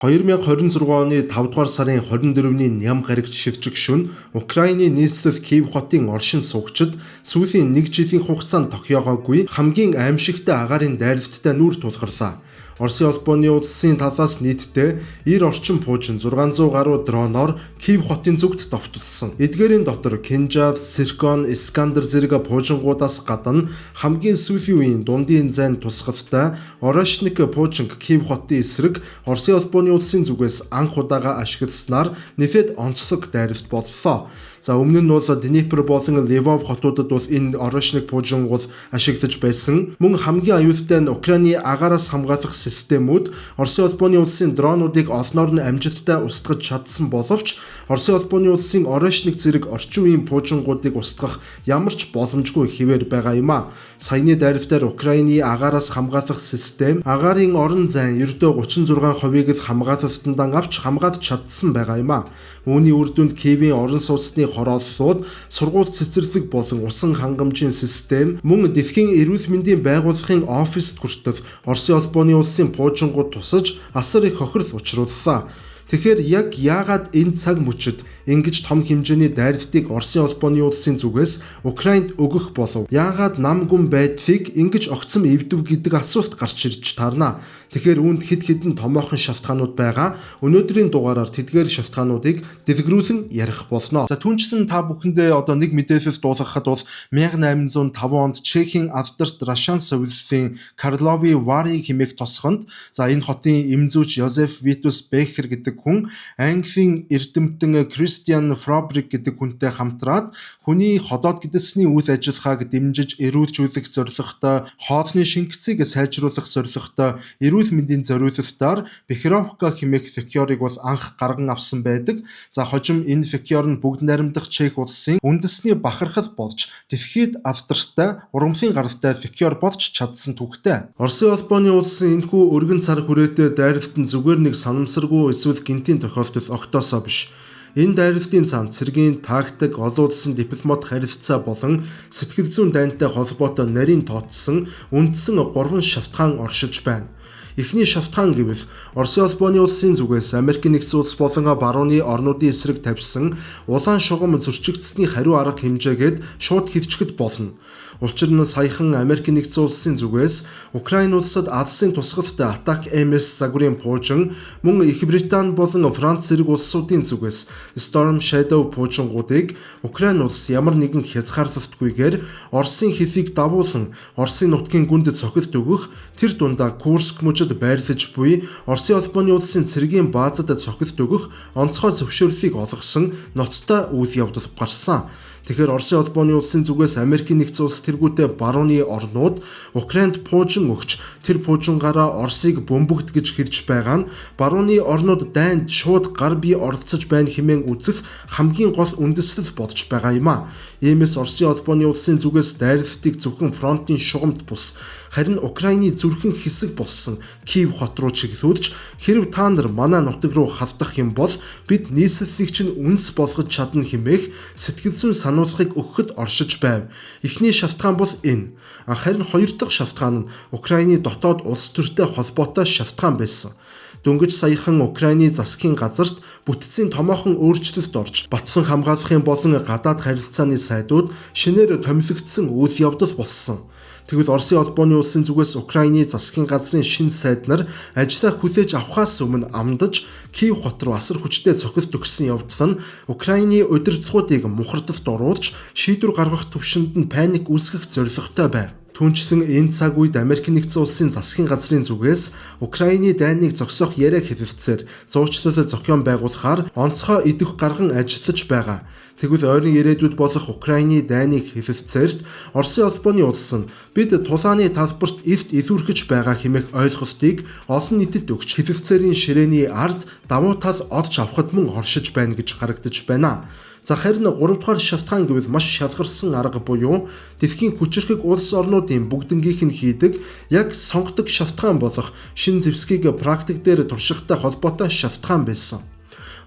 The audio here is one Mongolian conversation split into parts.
2026 оны 5 дугаар сарын 24-ний ням гарагт шилжих шөнө Украины нийслэл Киев хотын оршин суугчид сүүлийн 1 жилийн хугацаанд тохиогоогүй хамгийн аимшигтай агаарын дайралттай нүүр тулгарлаа. Оросын улбооны улсын талаас нийтдээ 90 орчим пуужин 600 гаруй дроноор Киев хотын зүгт довтолсон. Эдгээрийн дотор Кинжал, Циркон, Искандер зэрэг пуужингуудаас гадна хамгийн сүүлийн үеийн дундын зайн тусгалтай Орешник пуужинг Киев хотын эсрэг Оросын улбооны улсын зүгээс анх удаага ашигласнаар нэхэд онцлог дайралт боллоо. За өмнө нь бол Днепр болон Львов хотуудад бол энэ Орешник пуужингууд ашиглаж байсан. Мөн хамгийн аюултай нь Украины агаараас хамгаалах системүүд Оросын улбооны улсын дронуудыг олноор нь амжилттай устгаж чадсан боловч Оросын улбооны улсын Орешник зэрэг орчин үеийн пуужингуудыг устгах ямар ч боломжгүй хэвээр байгаа юм а. Саяны дайралтаар Украины агаараас хамгаалах систем агаарын орон зайн ердөө 36%-ийг л хамгаалалтанд авч хамгаалж чадсан байгаа юм а. Үүний үр дүнд Киевийн орон сууцны хорооллууд, сургууль цэцэрлэг болон усан хангамжийн систем мөн дэлхийн эрүүл мэндийн байгууллагын оффист хүртэл Оросын улбооны улсын пуужингууд тусаж асар их хохирол учрууллаа. Тэгэхээр яг яагаад энэ цаг мөчид ингэж том хэмжээний дайралтыг Оросын улбооны улсын зүгээс Украинд өгөх болов? Яагаад нам гүн байдлыг ингэж огцом эвдэв гэдэг асуулт гарч ирж таарна. Тэгэхээр үүнд хэд хэдэн томоохон шалтгаанууд байгаа. Өнөөдрийн дугаараар тэдгээр шалтгаануудыг дэлгэрүүлэн ярих болно. За түүнчлэн та бүхэндээ одоо нэг мэдээлэл дуулгахад бол 1805 онд Чехийн алдарт Рашан совиллын Карловы Вари хэмээх тосгонд энэ хотын эмзүүч Йозеф Витус Бехер гэдэг хүн Английн эрдэмтэн Кристиан Фробрик гэдэг хүнтэй хамтраад хүний ходоод гэдэсний үйл ажиллагааг дэмжиж эрүүлжүүлэх зорилготой, хоолны шингэцийг сайжруулах зорилготой эрүүл мэндийн зориулалтаар Бехеровка хэмээх фекёрыг бол анх гарган авсан байдаг. За хожим энэ фекёр нь бүгд найрамдах Чех улсын үндэсний бахархал болж дэлхийд алдартай урамлын гаралтай фекёр болж чадсан түүхтэй. Оросын улбооны улсын энэхүү өргөн цар хүрээтэй дайралтанд зүгээр нэг санамсаргүй эсвэл гинтийн тохиолдол огтоосоо биш. Энэ дайралтын цаанд цэргийн тактик, олон улсын дипломат харилцаа болон сэтгэл зүйн дайнтай холбоотой нарийн тооцсон үндсэн 3 шалтгаан оршиж байна. Эхний шалтгаан гэвэл Оросын улбооны улсын зүгээс Америк нэгдсэн улс болон барууны орнуудын эсрэг тавьсан улаан шугам зөрчигдсөний хариу арга хэмжээгээд шууд хилчгэд болно. Учир нь саяхан Америк нэгдсэн улсын зүгээс Украин улсад алсын тусгалтай Атак MS загварын пуужин мөн Их Британи болон Франц зэрэг улсуудын зүгээс Storm Shadow пуужингуудыг Украин улс ямар нэгэн хязгаарлалтгүйгээр Оросын хэлийг дагуулan Оросын нутгийн гүнд цохилт өгөх тэр дундаа Курск мужид байрлаж буй Оросын улбооны улсын цэргийн баазад цохилт өгөх онцгой зөвшөөрлийг олгосон ноцтой үйл явдал гарсан. Тэгэхээр Оросын улбооны улсын зүгээс Америк нэгдсэн улс тэргүүтээ барууны орнууд Украинд пуужин өгч тэр пуужингаараа Оросыг бөмбөгт гэж хэлж байгаа нь барууны орнууд дайнд шууд гар бие оролцож байна хэмээн үзэх хамгийн гол үндэслэл болж байгаа юм а. Иймээс Оросын улбооны улсын зүгээс дайралтыг зөвхөн фронтын шугамд бус харин Украины зүрхэн хэсэг болсон Киев хот руу чиглүүлж хэрв та нар манай нутаг руу халдах юм бол бид нийслэлийг чинь үнс болгож чадна хэмээх сэтгэл зүйн сануулгыг өгөхөд оршиж байв. Эхний шалтгаан бол энэ. Харин хоёр дахь шалтгаан нь Украины дотоод улс төртэй холбоотой шалтгаан байсан. Дөнгөж саяхан Украины засгийн газарт бүтцийн томоохон өөрчлөлт орж батлан хамгаалахын болон гадаад харилцааны сайдууд шинээр томилогдсон үйл явдал болсон. Тэгвэл Оросын улбооны улсын зүгээс Украины засгийн газрын шинэ сайд нар ажлаа хүлээж авахаас өмнө амдаж Киев хот руу асар хүчтэй цохилт өгсөн явдал нь Украины удирдлагуудыг мухардалд оруулж шийдвэр гаргах түвшинд нь паник үүсгэх зорилготой байв. Түүнчлэн энэ цаг үед Америк нэгдсэн улсын засгийн газрын зүгээс Украины дайныг зогсоох яриа хэлэлцээр зуучлал зохион байгуулахаар онцгой идэх гарган ажиллаж байгаа. Тэгвэл ойрын ирээдүйд болох Украины дайныг хэлэлцээрт Оросын улбооны улс нь бид тулааны талбарт илт илүүрхэж байгаа хэмээх ойлголтыг олон нийтэд өгч хэлэлцээрийн ширээний ард давуу тал олж авахд мөн оршиж байна гэж харагдаж байна. За харин 3 дугаар шалтгаан гэвэл маш шалгарсан арга буюу дэлхийн хүчирхэг улс орнуудын бүгднгийнх нь хийдэг яг сонгодог шалтгаан болох шин зэвсгийг практик дээр туршихтай холбоотой шалтгаан байсан.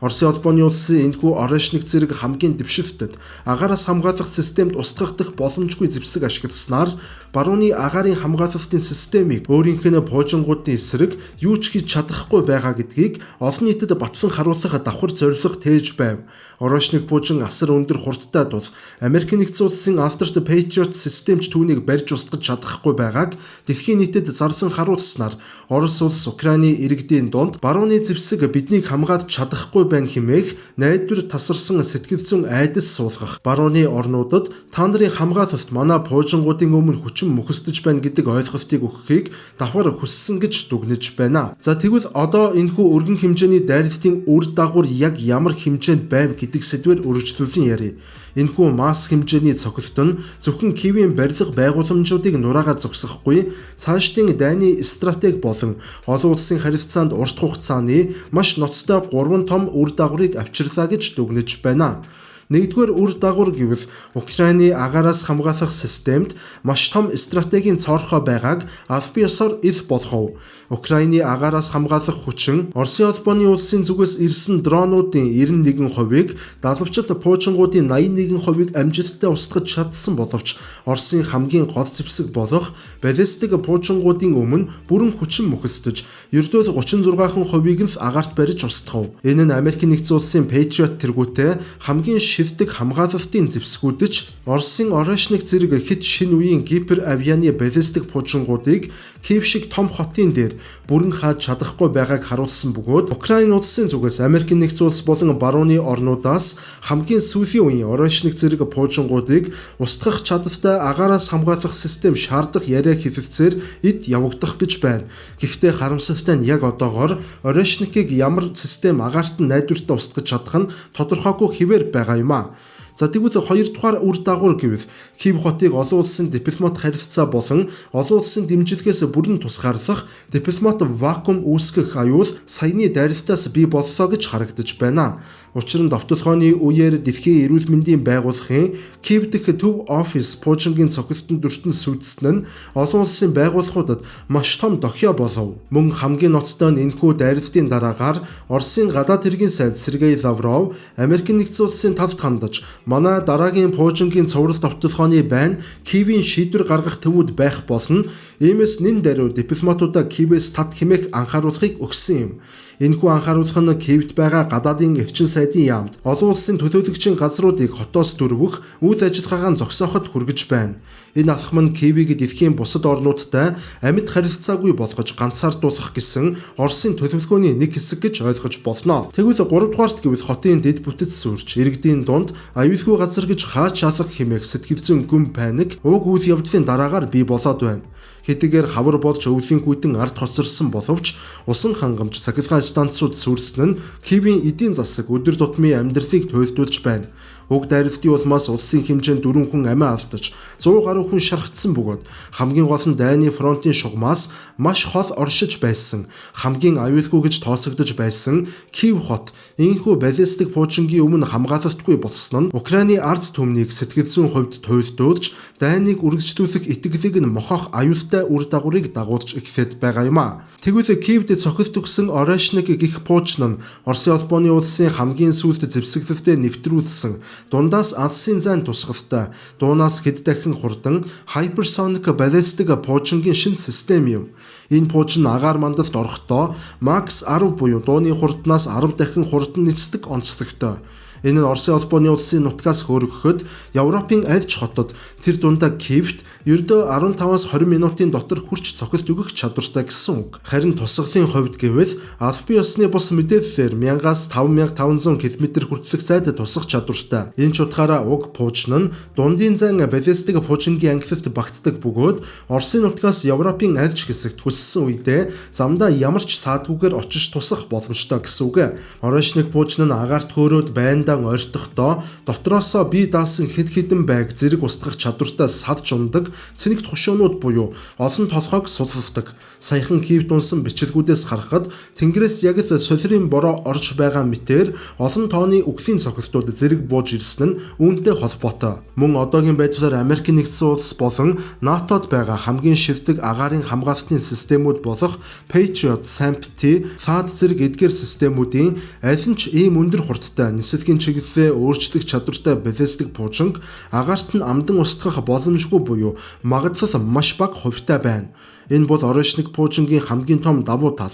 Оросын холбооны улсын энэхүү оройшник зэрэг хамгийн дэвшилтэд агаараас хамгаалах системд устгах боломжгүй зэвсэг ашигласнаар барууны агаарын хамгаалалтын системийг өөрийнх нь буужингуудын эсрэг юу ч хийж чадахгүй байгаа гэдгийг олон нийтэд батлан харуулах давхар зорилго тээж байв. Оройшник буужин асар өндөр хурдтай тул Америк нэгдсэн улсын Alert Patriot системч түүнийг барьж устгаж чадахгүй байгааг дэлхийн нийтэд зарлан харуулснаар Орос улс Украины иргэдийн дунд барууны зэвсэг биднийг хамгаалж чадахгүй байна хэмээх найдвар тасарсан сэтгэл зүйн айдас суулгах барууны орнуудад та нарын хамгаалалт манай буужингуудын өмнө хүчин мөхөсдөж байна гэдэг ойлголтыг өгөхийг давхар хүссэн гэж дүгнэж байна. За тэгвэл одоо энэхүү өргөн хэмжээний дайралтын үр дагавар яг ямар хэмжээнд байв гэдэг сэдвээр үргэлжлүүлэн ярив. Энэхүү масс хэмжээний цохилт нь зөвхөн Киевийн барилга байгууламжуудыг нураагаад зогсохгүй цаашдын дайны стратеги болон олон улсын харилцаанд урт хугацааны маш ноцтой 3 том үр дагаврыг авчирлаа гэж дүгнэж байна. Нэгдүгээр үр дагавар гэвэл Украины агаараас хамгаалах системд маш том стратегийн цорхоо байгааг аль биесээр ил болгов. Украины агаараас хамгаалах хүчин Оросын холбооны улсын зүгээс ирсэн дронуудын 91%-ийг далавчид буужингуудын 81%-ийг амжилттай устгаж чадсан боловч Оросын хамгийн гол зэвсэг болох баллистик буужингуудын өмнө бүрэн хүчин мөхөсдөж ердөө 36%-ийг л агаарт барьж устгав. Энэ нь Америк нэгдсэн улсын Patriot тэргүүтээ хамгийн шивдэг хамгаалалтын зэвсгүүдч Оросын оройшник зэрэг хэд шинэ үеийн гипер авианы баллистик буужингуудыг Киев шиг том хотын дээр бүрэн хааж чадахгүй байгааг харуулсан бөгөөд Украин улсын зүгээс Америк нэгдсэн улс болон барууны орнуудаас хамгийн сүүлийн үеийн оройшник зэрэг буужингуудыг устгах чадaltaй агаараас хамгаалах систем шаардах яриа хэлэлцээр эд явагдах гэж байна. Гэхдээ харамсалтай нь яг одоогоор оройшникийг ямар систем агаарт нь найдвартай устгаж чадах нь тодорхойгүй хэвээр байгаа юм а. За тэгвэл хоёрдугаар үр дагавар гэвэл Киев хотыг олон улсын дипломат харилцаа болон олон улсын дэмжлэгээс бүрэн тусгаарлах дипломат вакуум үүсгэх аюул саяны дайралтаас бий боллоо гэж харагдаж байна. Учир нь довтолгооны үеэр дэлхийн эрүүл мэндийн байгууллагын Киев дэх төв офис буужингийн цохилтонд өртөн сүйдсэн нь олон улсын байгууллагуудад маш том дохио болов. Мөн хамгийн ноцтой нь энэхүү дайралтын дараагаар Оросын гадаад хэргийн сайд Сергей Лавров Америк нэгдсэн улсын талд хандаж манай дараагийн буужингийн цоврал довтолгооны байна Киевийн шийдвэр гаргах төвүүд байх болно. Иймээс нэн даруй дипломатуудаа Киевээс тат хэмээх анхааруулгыг өгсөн юм. Энэхүү анхааруулга нь Киевт байгаа гадаадын эрчин сайдын яамд олон улсын төлөөлөгчийн газруудыг хотоос дөрвөх үйл ажиллагаагаа зогсооход хүргэж байна. Энэ алхам нь Киевийг дэлхийн бусад орнуудтай амьд харилцаагүй болгож ганцаардуулах гэсэн Оросын төлөвлөгөөний нэг хэсэг гэж ойлгож болно. Тэгвэл 3 дугаарт гэвэл хотын дэд бүтэц сүрж иргэдийн дунд аюулгүй газар гэж хаач шалгах хэмээх сэтгэл зүйн гүн паник уг үйл явдлын дараагаар бий болоод байна. Хэдийгээр хавар болж өвлийн хүйтэн ард хоцорсон боловч усан хангамж цахилгаан станцууд сүрсэн нь Киевийн эдийн засаг өдөр тутмын амьдралыг туйлдуулж байна. Уг дайралтын улмаас улсын хэмжээнд 4 хүн амиа алдаж 100 гаруй хүн шархтсан бөгөөд хамгийн гол нь дайны фронтын шугамаас маш хол оршиж байсан хамгийн аюулгүй гэж тооцогдож байсан Киев хот энэхүү баллистик буужингийн өмнө хамгаалалтгүй болсон нь Украины ард түмнийг сэтгэл зүйн хувьд туйлдуулж дайныг үргэлжлүүлэх итгэлийг нь мохох аюултай үр дагаврыг дагуулж эхлээд байгаа юм а. Тэгвэл Киевд цохилт өгсөн оройшник гих буужин нь Оросын холбооны улсын хамгийн сүүлд зэвсэглэлтэд нэвтрүүлсэн дундаас алсын зайн тусгалтай дуунаас хэд дахин хурдан hypersonic ballistic буужингийн шинэ систем юм. Энэ буужин агаар мандалд орохдоо Max 10 буюу дууны хурднаас 10 дахин хурдан нисдэг онцлогтой. Энэ нь Оросын холбооны улсын нутгаас хөөргөхөд Европын аль ч хотод тэр дундаа Киевт ердөө 15-аас 20 минутын дотор хүрч цохилт өгөх чадвартай гэсэн үг. Харин тусгалын хувьд гэвэл албан ёсны бус мэдээллээр 1000-аас 5500 км хүртэлх зайд тусах чадвартай. Энэ ч утгаараа уг буужин нь дундын зайн баллистик буужингийн ангилалт багтдаг бөгөөд Оросын нутгаас Европын аль ч хэсэгт хүссэн үедээ замдаа ямар ч саадгүйгээр очиж тусах боломжтой гэсэн үг. Оройшник буужин нь агаарт хөөрөөд байндаа удаан ойртохдоо дотроосоо бие даасан хэд хэдэн байг зэрэг устгах чадвартай садж ундаг цэнэгт хушуунууд буюу олон толгойг сулладаг. Саяхан Киевд унсан бичлэгүүдээс харахад тэнгэрээс яг л солирын бороо орж байгаа мэтээр олон тооны үхлийн цохилтууд зэрэг бууж ирсэн нь үүнтэй холбоотой. Мөн одоогийн байдлаар Америк нэгдсэн улс болон НАТОд байгаа хамгийн шилдэг агаарын хамгаалтын системүүд болох Patriot, SAMP-T, THAAD зэрэг эдгээр системүүдийн аль нь ч ийм өндөр хурдтай нисэлгийн чиглэлээ өөрчлөх чадвартай баллистик пуужинг агаарт нь амдан устгах боломжгүй буюу магадлал маш бага хувьтай байна. Энэ бол орешник пуужингийн хамгийн том давуу тал.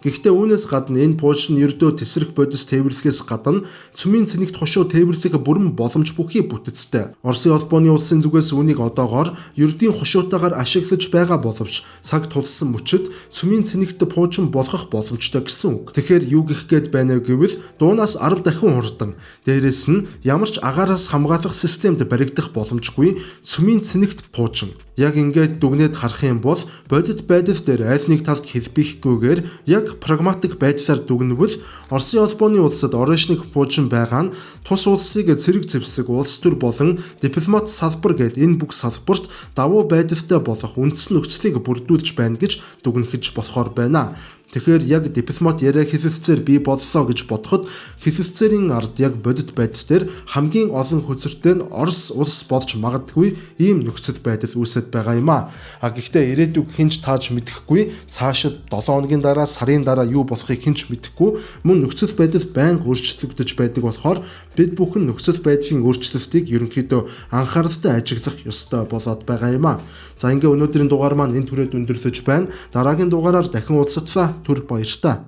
Гэхдээ үүнээс гадна энэ пуужин нь ердөө тесрэх бодис тээвэрлэхээс гадна цөмийн цэнэгт хошуу тээвэрлэх бүрэн боломж бүхий бүтэцтэй. Оросын холбооны улсын зүгээс үүнийг одоогоор ердийн хошуутайгаар ашиглаж байгаа боловч цаг тулсан мөчид цөмийн цэнэгт пуужин болгох боломжтой гэсэн үг. Тэгэхээр юу гэх гээд байна вэ гэвэл дуунаас 10 дахин хурдан. Дээрээс нь ямар ч агаараас хамгаалах системд баригдах боломжгүй цөмийн цэнэгт пуужин. Яг ингээд дүгнээд харах юм бол бодит байдал дээр аль нэг талд хэлбэхгүйгээр яг прагматик байдлаар дүгнвэл Оросын холбооны улсад орешник пуужин байгаа нь тус улсыг цэрэг зэвсэг улс төр болон дипломат салбар гэд энэ бүх салбарт давуу байдалтай болох үндсэн нөхцөлийг бүрдүүлж байна гэж дүгнэж болохоор байна. Тэгэхээр яг дипломат яриа хэлэлцээр бий боллоо гэж бодоход хэлэлцээрийн ард яг бодит байдал дээр хамгийн олон хөзөртэй нь Орос улс болж магадгүй ийм нөхцөл байдал үүсэж байгаа юм а. Гэхдээ ирээдүг хинч тааж мэдэхгүй, цаашид 7 хоногийн дараа, сарын дараа юу болохыг хинч мэдэхгүй, мөн нөхцөл байдал байнга өөрчлөгдөж байдаг болохоор бид бүхэн нөхцөл байдлын өөрчлөлтийг ерөнхийдөө анхааралтай ажиглах ёстой болоод байгаа юм а. За ингээ өнөөдрийн дугаар маань энэ түрээд өндөрлөж байна. Дараагийн дугаараар дахин уулзтлаа. Түр баярлалаа.